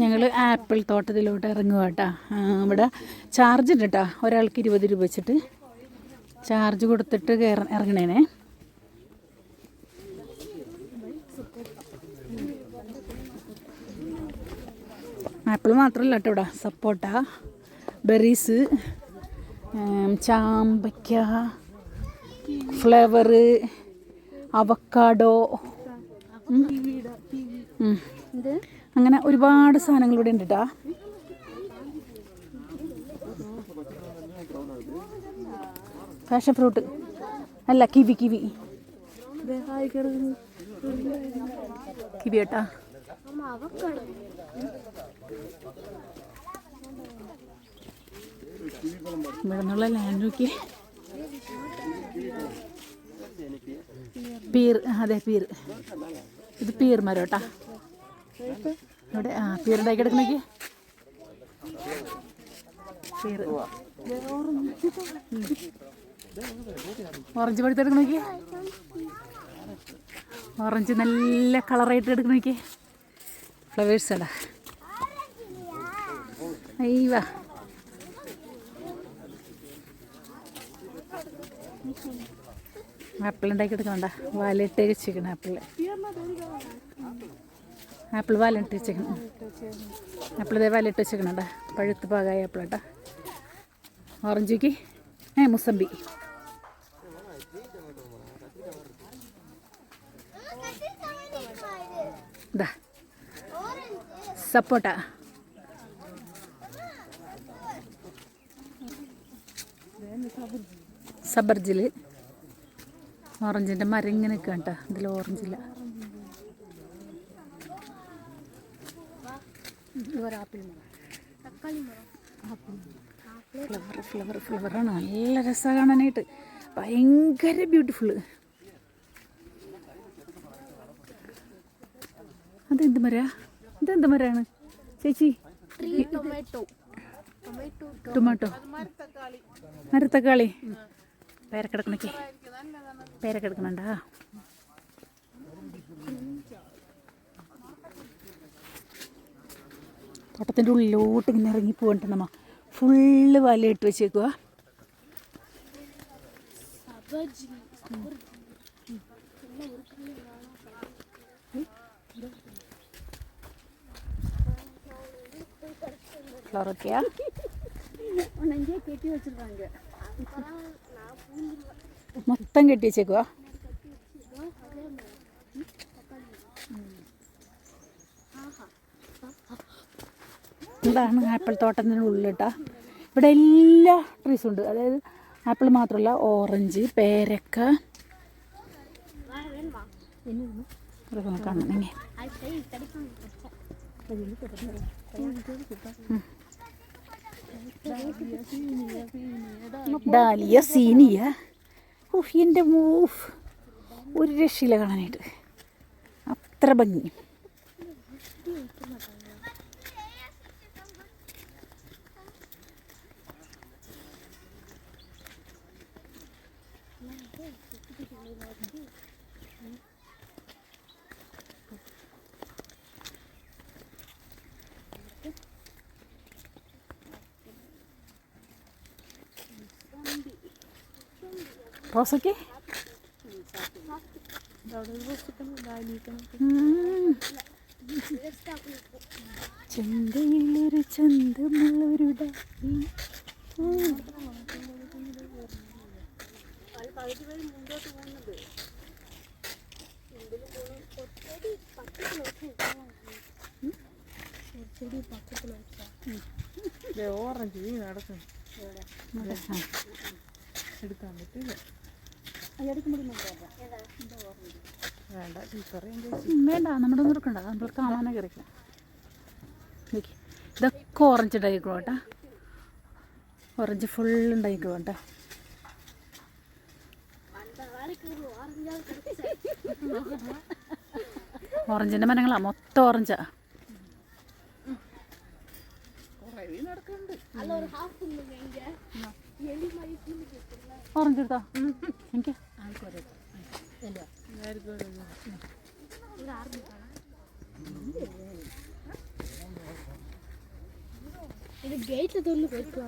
ഞങ്ങൾ ആപ്പിൾ തോട്ടത്തിലോട്ട് ഇറങ്ങുക കേട്ടോ. ഇവിടെ ചാർജ് ഉണ്ട് കേട്ടോ, ഒരാൾക്ക് 20 രൂപ വെച്ചിട്ട് ചാർജ് കൊടുത്തിട്ട് ഇറങ്ങണേനെ. ആപ്പിൾ മാത്രമല്ല കേട്ടോ ഇവിടെ, സപ്പോട്ട, ബെറീസ്, ചാമ്പയ്ക്ക, ഫ്ലവർ, അവക്കാഡോ, അങ്ങനെ ഒരുപാട് സാധനങ്ങൾ ഇവിടെ ഉണ്ട് കേട്ടോ. പാഷൻ ഫ്രൂട്ട് അല്ല, കിവി കിവി കിവി കേട്ടാ. ഇവിടെ നിന്നുള്ള ലാൻഡ് നോക്കി. പീർ, അതെ പീർ, ഇത് പീർ മരം കേട്ടാ. ഇവിടെ പീർ ഉണ്ടാക്കി എടുക്കണേക്ക് പീർ. ഓറഞ്ച് പഴുത്തെടുക്കണേക്ക്, ഓറഞ്ച് നല്ല കളറായിട്ട് എടുക്കണേക്ക്. ഫ്ലവേഴ്സ് അടാ. അയ്യവാ, ആപ്പിൾ ഉണ്ടാക്കി എടുക്കണ്ട, വാലിട്ട് വെച്ചിരിക്കണം. ആപ്പിൾ വാലിട്ട് വെച്ചേക്കണം. ആപ്പിൾ ഇതേ വാലിട്ട് വെച്ചേക്കണണ്ട, പഴുത്ത് പാകായ ആപ്പിൾ കേട്ടാ. ഓറഞ്ചിക്ക് മുസമ്പി. ഇതാ സപ്പോട്ട, സബർജിൽ ഓറഞ്ചിൻ്റെ മരം ഇങ്ങനെ നിൽക്കുക കേട്ടോ. ഇതിൽ ഓറഞ്ചില്ല. ഫ്ലവറാണ്, നല്ല രസമാണ് കാണാനായിട്ട്, ഭയങ്കര ബ്യൂട്ടിഫുള്ള്. അതെന്ത് മരാ, ഇതെന്ത് മരമാണ് ചേച്ചി? ടൊമാറ്റോ, മരത്തക്കാളി. പേരക്കിടക്കണൊക്കെ, പേരക്കിടക്കണണ്ടാ. തോട്ടത്തിൻ്റെ ഉള്ളിലോട്ട് ഇങ്ങനെ ഇറങ്ങി പോകണ്ട. നമ്മ ഫുള്ള് വലയിട്ട് വെച്ചേക്കുക. ഫ്ലവറൊക്കെയാ മൊത്തം കെട്ടി വെച്ചേക്കുക. ഇതാണ് ആപ്പിൾ തോട്ടത്തിൻ്റെ ഉള്ളിട്ടാ. ഇവിടെ എല്ലാ ട്രീസും ഉണ്ട്. അതായത് ആപ്പിൾ മാത്രമല്ല, ഓറഞ്ച്, പേരക്ക, കാണുന്നെങ്കിൽ ഡാലിയ, സീനിയ. എൻ്റെ മൂഫ്, ഒരു രക്ഷയില്ല കാണാനായിട്ട്, അത്ര ഭംഗി. റോസൊക്കെ ചെന്തയിലൊരു ചന്തമുള്ളൊരു ഓറഞ്ച് നടക്കും എടുക്കാൻ പറ്റില്ല. വേണ്ട, നമ്മുടെ ഒന്നും എടുക്കണ്ട, നമ്മൾ കാണാനേ കയറിക്കാം. ഇതൊക്കെ ഓറഞ്ച് ഉണ്ടായിക്കോ കേട്ടാ, ഓറഞ്ച് ഫുൾ ഉണ്ടായിക്കോ കേട്ടാ. ഓറഞ്ചിൻ്റെ മരങ്ങളാ, മൊത്തം ഓറഞ്ചാ. ഓറഞ്ച് എടുത്താ എനിക്ക് ഇത് ഗേറ്റ് തുറന്ന് പോയിക്കുവാ